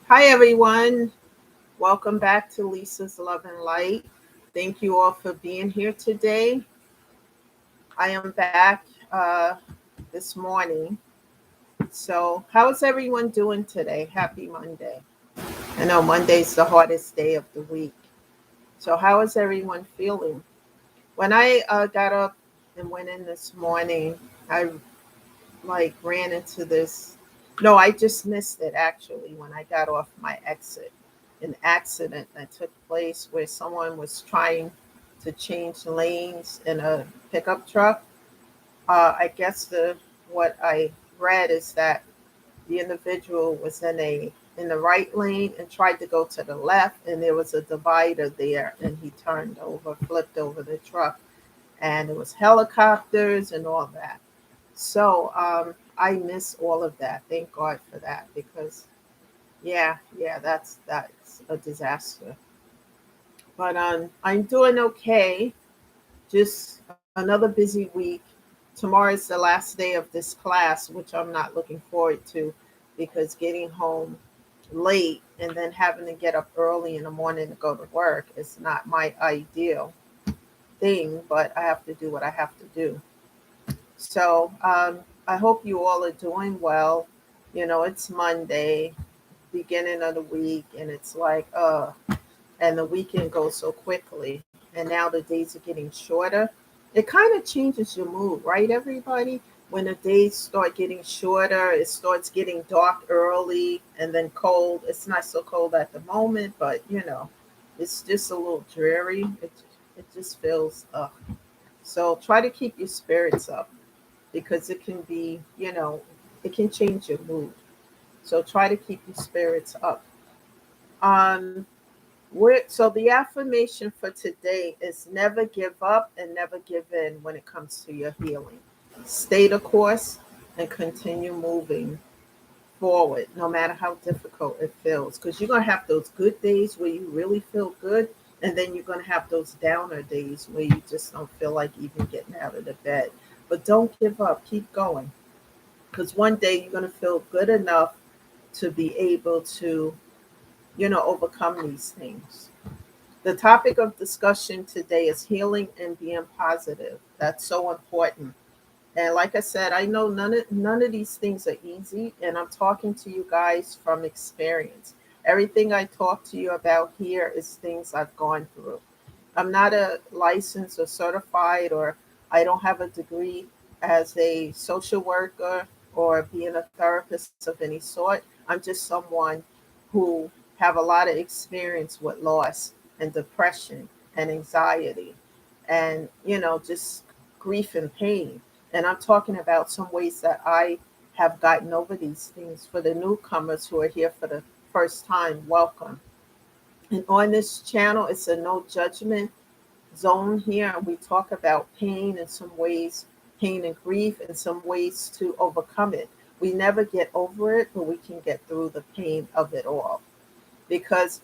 Hi, everyone. Welcome back to Lisa's Love and Light. Thank you all for being here today. I am back this morning. So, how is everyone doing today? Happy Monday. I know Monday's the hardest day of the week. So, how is everyone feeling? When I got up and went in this morning, I ran into this. No, I just missed it actually when I got off my exit. An accident that took place where someone was trying to change lanes in a pickup truck. I guess the what I read is that the individual was in the right lane and tried to go to the left, and there was a divider there, and he turned over, flipped over the truck, and it was helicopters and all that. So I miss all of that. Thank God for that because yeah, that's a disaster. But I'm doing okay. Just another busy week. Tomorrow is the last day of this class, which I'm not looking forward to because getting home late and then having to get up early in the morning to go to work is not my ideal thing, but I have to do what I have to do. So I hope you all are doing well. You know, it's Monday, beginning of the week, and it's like, and the weekend goes so quickly. And now the days are getting shorter. It kind of changes your mood, right, everybody? When the days start getting shorter, it starts getting dark early and then cold. It's not so cold at the moment, but it's just a little dreary. It just feels, so try to keep your spirits up because it can be, it can change your mood. So try to keep your spirits up. Um, so the affirmation for today is never give up and never give in when it comes to your healing. Stay the course and continue moving forward, no matter how difficult it feels. Because you're going to have those good days where you really feel good, and then you're going to have those downer days where you just don't feel like even getting out of the bed. But don't give up, keep going. Because one day you're going to feel good enough to be able to, overcome these things. The topic of discussion today is healing and being positive. That's so important. And like I said, I know none of these things are easy, and I'm talking to you guys from experience. Everything I talk to you about here is things I've gone through. I'm not a licensed or certified, or I don't have a degree as a social worker or being a therapist of any sort. I'm just someone who have a lot of experience with loss and depression and anxiety and, just grief and pain. And I'm talking about some ways that I have gotten over these things. For the newcomers who are here for the first time, welcome. And on this channel, it's a no judgment zone here. And we talk about pain in some ways, pain and grief, and some ways to overcome it. We never get over it, but we can get through the pain of it all. Because,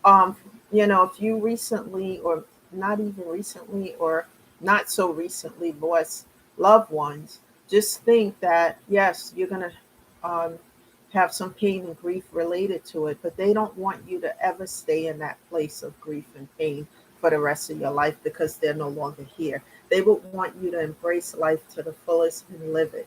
um, if you recently, or not even recently, or not so recently, lost loved ones, just think that, yes, you're going to have some pain and grief related to it, but they don't want you to ever stay in that place of grief and pain for the rest of your life because they're no longer here. They would want you to embrace life to the fullest and live it.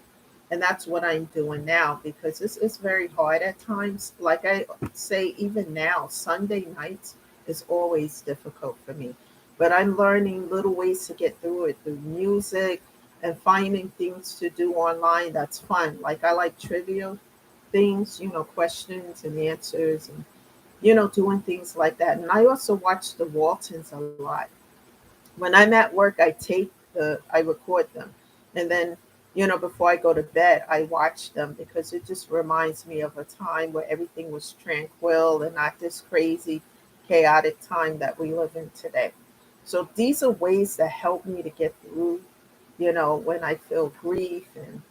And that's what I'm doing now because it's very hard at times. Like I say, even now, Sunday nights is always difficult for me. But I'm learning little ways to get through it through music and finding things to do online that's fun. Like I like trivia things, questions and answers and, doing things like that. And I also watch the Waltons a lot. When I'm at work, I record them. And then, before I go to bed, I watch them because it just reminds me of a time where everything was tranquil and not this crazy, chaotic time that we live in today. So these are ways that help me to get through, when I feel grief and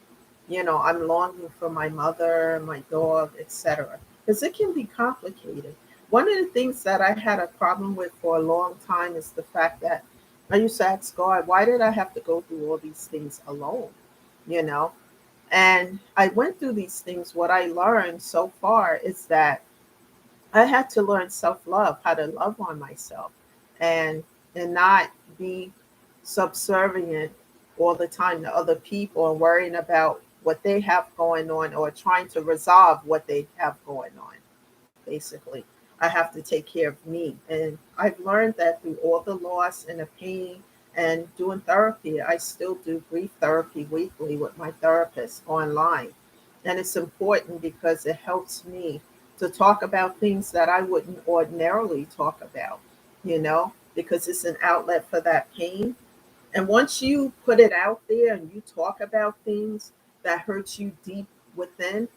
I'm longing for my mother, my dog, etc. Because it can be complicated. One of the things that I had a problem with for a long time is the fact that I used to ask God, why did I have to go through all these things alone? You know, And I went through these things. What I learned so far is that I had to learn self love, how to love on myself, and not be subservient all the time to other people and worrying about what they have going on or trying to resolve what they have going on. Basically, I have to take care of me, and I've learned that through all the loss and the pain and doing therapy. I still do grief therapy weekly with my therapist online, and it's important because it helps me to talk about things that I wouldn't ordinarily talk about, because it's an outlet for that pain. And once you put it out there and you talk about things that hurt you deep within,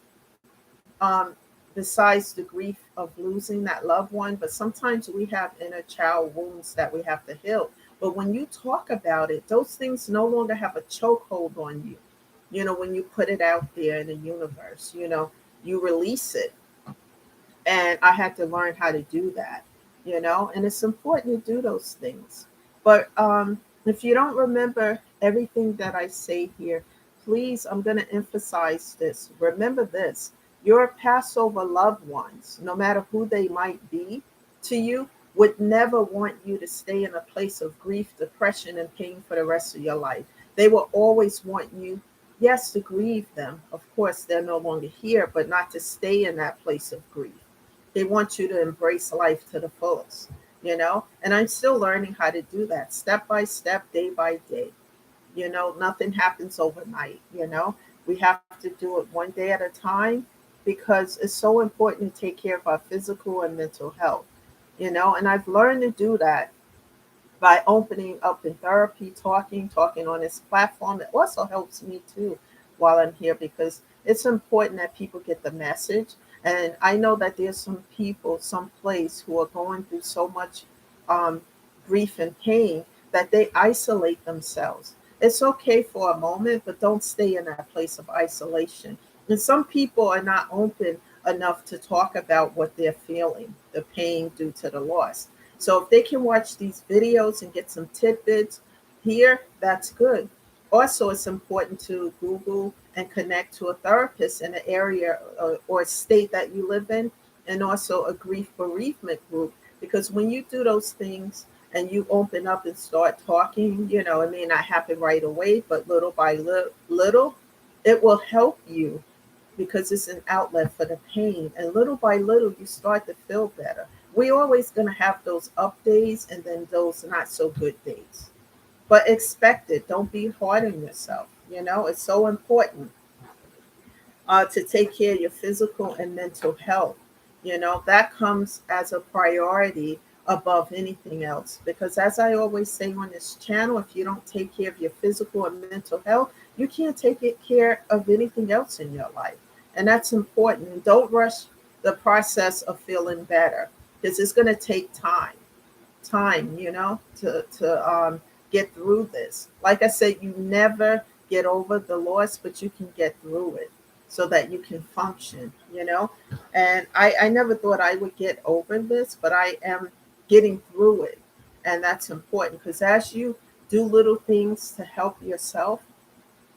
um, besides the grief of losing that loved one, but sometimes we have inner child wounds that we have to heal. But when you talk about it, those things no longer have a chokehold on you. When you put it out there in the universe, you release it. And I had to learn how to do that, and it's important to do those things. But if you don't remember everything that I say here, please, I'm going to emphasize this. Remember this: your Passover loved ones, no matter who they might be to you, would never want you to stay in a place of grief, depression, and pain for the rest of your life. They will always want you, yes, to grieve them. Of course, they're no longer here, but not to stay in that place of grief. They want you to embrace life to the fullest. And I'm still learning how to do that step by step, day by day. Nothing happens overnight. We have to do it one day at a time because it's so important to take care of our physical and mental health. And I've learned to do that by opening up in therapy, talking on this platform. It also helps me too while I'm here because it's important that people get the message. And I know that there's some people, some place who are going through so much um, grief and pain that they isolate themselves. It's okay for a moment, but don't stay in that place of isolation. And some people are not open enough to talk about what they're feeling, the pain due to the loss. So if they can watch these videos and get some tidbits here, that's good. Also, it's important to Google and connect to a therapist in the area or state that you live in, and also a grief bereavement group. Because when you do those things and you open up and start talking, it may not happen right away, but little by little, it will help you because it's an outlet for the pain. And little by little, you start to feel better. We're always going to have those up days and then those not so good days. But expect it. Don't be hard on yourself. It's so important to take care of your physical and mental health. That comes as a priority above anything else. Because as I always say on this channel, if you don't take care of your physical and mental health, you can't care of anything else in your life. And that's important. And don't rush the process of feeling better because it's going to take time, to get through this. Like I said, you never get over the loss, but you can get through it so that you can function. And I never thought I would get over this, but I am getting through it. And that's important because as you do little things to help yourself,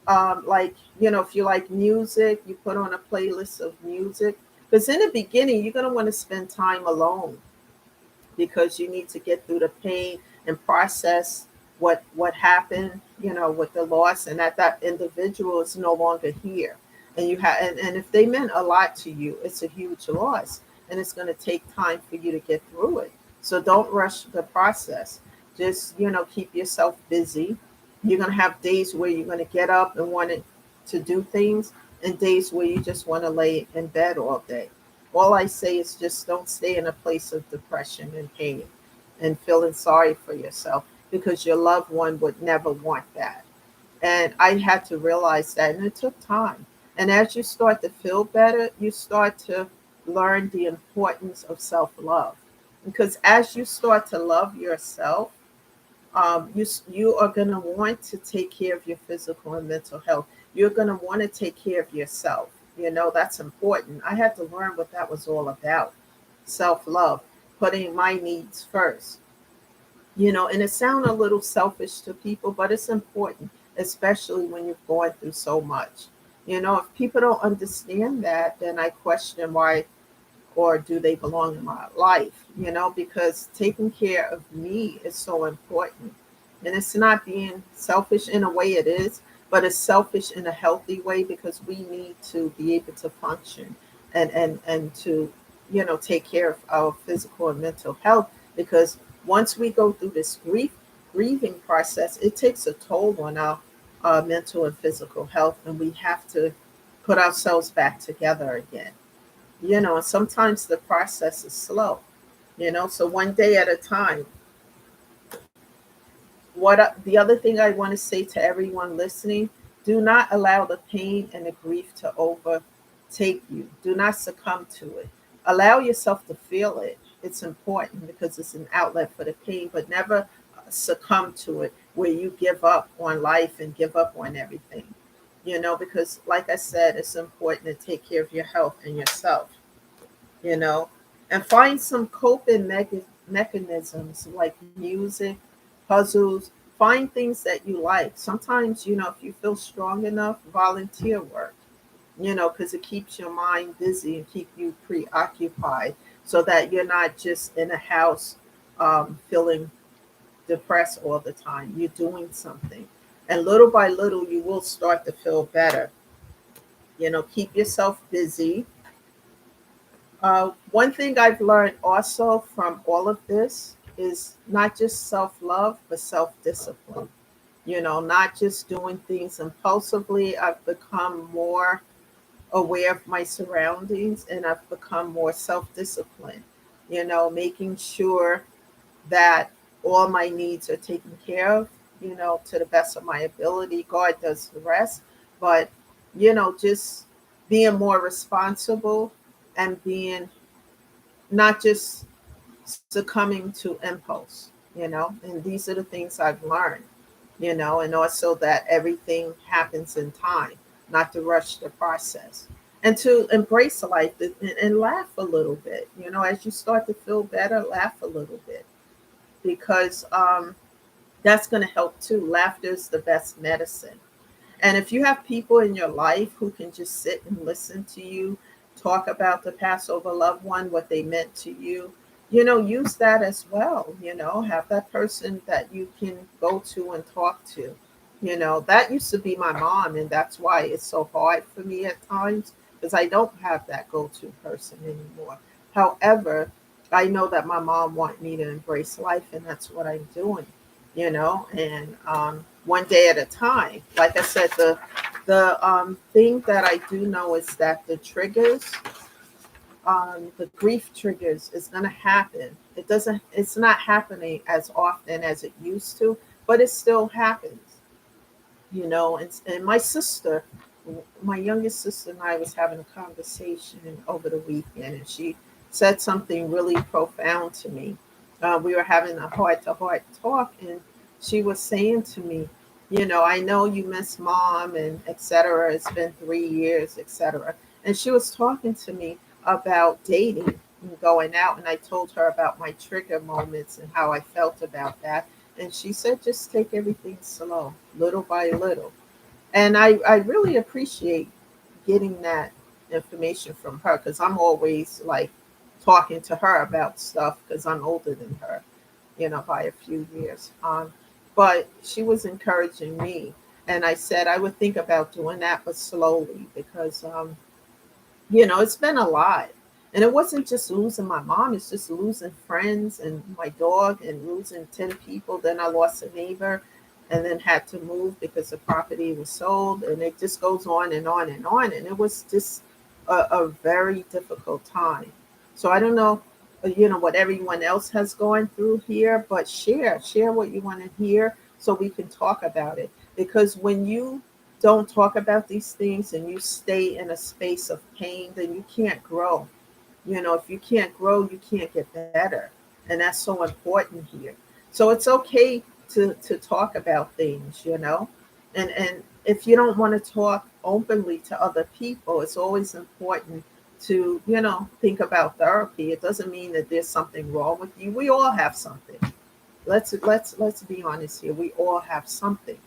like, if you like music, you put on a playlist of music. Because in the beginning, you're going to want to spend time alone because you need to get through the pain and process what happened, with the loss, and that individual is no longer here. And and if they meant a lot to you, it's a huge loss, and it's going to take time for you to get through it. So don't rush the process. Just keep yourself busy. You're going to have days where you're going to get up and want to do things, and days where you just want to lay in bed all day. All I say is just don't stay in a place of depression and pain and feeling sorry for yourself because your loved one would never want that. And I had to realize that, and it took time. And as you start to feel better, you start to learn the importance of self love. Because as you start to love yourself, you are going to want to take care of your physical and mental health. You're going to want to take care of yourself. That's important. I had to learn what that was all about. Self love, putting my needs first. And it sounds a little selfish to people, but it's important, especially when you're going through so much. If people don't understand that, then I question why or do they belong in my life, because taking care of me is so important. And it's not being selfish. In a way it is, but it's selfish in a healthy way, because we need to be able to function and to take care of our physical and mental health, because once we go through this grieving process, it takes a toll on our mental and physical health, and we have to put ourselves back together again. And sometimes the process is slow, so one day at a time. The other thing I want to say to everyone listening: do not allow the pain and the grief to overtake you. Do not succumb to it. Allow yourself to feel it. It's important because it's an outlet for the pain, but never succumb to it where you give up on life and give up on everything. Because like I said, it's important to take care of your health and yourself, you know, and find some coping mechanisms like music, puzzles. Find things that you like. Sometimes, if you feel strong enough, volunteer work, because it keeps your mind busy and keep you preoccupied, so that you're not just in a house feeling depressed all the time. You're doing something. And little by little, you will start to feel better. Keep yourself busy. One thing I've learned also from all of this is not just self love, but self discipline. Not just doing things impulsively. I've become more aware of my surroundings, and I've become more self disciplined, making sure that all my needs are taken care of, to the best of my ability. God does the rest. But, just being more responsible and being not just succumbing to impulse, and these are the things I've learned, and also that everything happens in time, not to rush the process, and to embrace life and laugh a little bit, as you start to feel better, laugh a little bit, because that's going to help too. Laughter is the best medicine. And if you have people in your life who can just sit and listen to you talk about the Passover loved one, what they meant to you, use that as well. Have that person that you can go to and talk to. That used to be my mom, and that's why it's so hard for me at times, because I don't have that go to person anymore. However, I know that my mom wanted me to embrace life, and that's what I'm doing. And one day at a time. Like I said, the thing that I do know is that the grief triggers is going to happen. It's not happening as often as it used to, but it still happens. And my youngest sister and I was having a conversation over the weekend, and she said something really profound to me. We were having a heart to heart talk, and she was saying to me, I know you miss mom and etc. It's been 3 years, etc. And she was talking to me about dating and going out, and I told her about my trigger moments and how I felt about that. And she said, just take everything slow, little by little. And I really appreciate getting that information from her, because I'm always like talking to her about stuff because I'm older than her, by a few years. But she was encouraging me. And I said I would think about doing that, but slowly, because, it's been a lot. And it wasn't just losing my mom, it's just losing friends and my dog and losing 10 people. Then I lost a neighbor and then had to move because the property was sold. And it just goes on and on and on. And it was just a very difficult time. So I don't know, what everyone else has gone through here, but share what you want to hear so we can talk about it. Because when you don't talk about these things and you stay in a space of pain, then you can't grow. If you can't grow, you can't get better. And that's so important here. So it's okay to talk about things, and if you don't want to talk openly to other people, it's always important to, think about therapy. It doesn't mean that there's something wrong with you. We all have something. Let's be honest here. We all have something.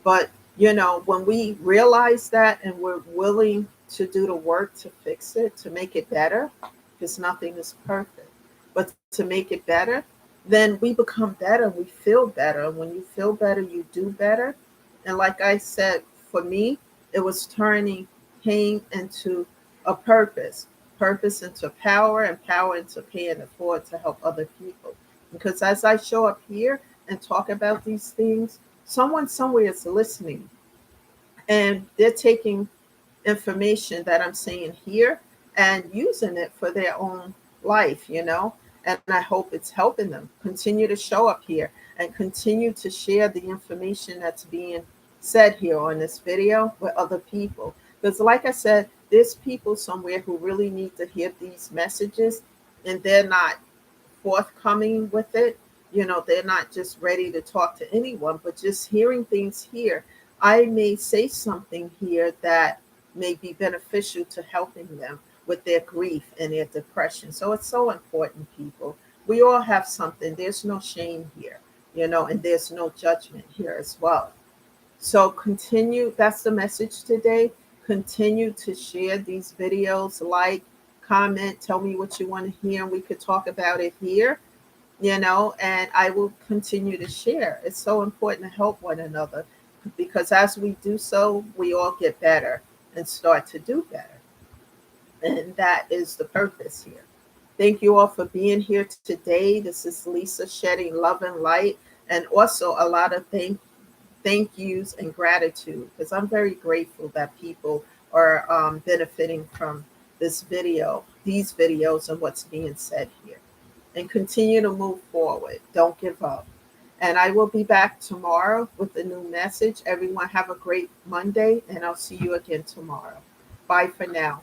But When we realize that and we're willing to do the work to fix it, to make it better, because nothing is perfect, but to make it better, then we become better. We feel better. And when you feel better, you do better. And like I said, for me, it was turning pain into a purpose, purpose into power, and power into paying it forward to help other people. Because as I show up here and talk about these things, someone somewhere is listening, and they're taking information that I'm saying here and using it for their own life. And I hope it's helping them continue to show up here and continue to share the information that's being said here on this video with other people. Because, like I said, there's people somewhere who really need to hear these messages, and they're not forthcoming with it. They're not just ready to talk to anyone, but just hearing things here. I may say something here that may be beneficial to helping them with their grief and their depression. So it's so important, people. We all have something. There's no shame here, and there's no judgment here as well. So continue. That's the message today. Continue to share these videos, like, comment, tell me what you want to hear, and we could talk about it here, and I will continue to share. It's so important to help one another, because as we do so, we all get better and start to do better. And that is the purpose here. Thank you all for being here today. This is Lisa shedding love and light, and also a lot of thank yous and gratitude, because I'm very grateful that people are benefiting from these videos, and what's being said here. And continue to move forward. Don't give up. And I will be back tomorrow with a new message. Everyone have a great Monday, and I'll see you again tomorrow. Bye for now.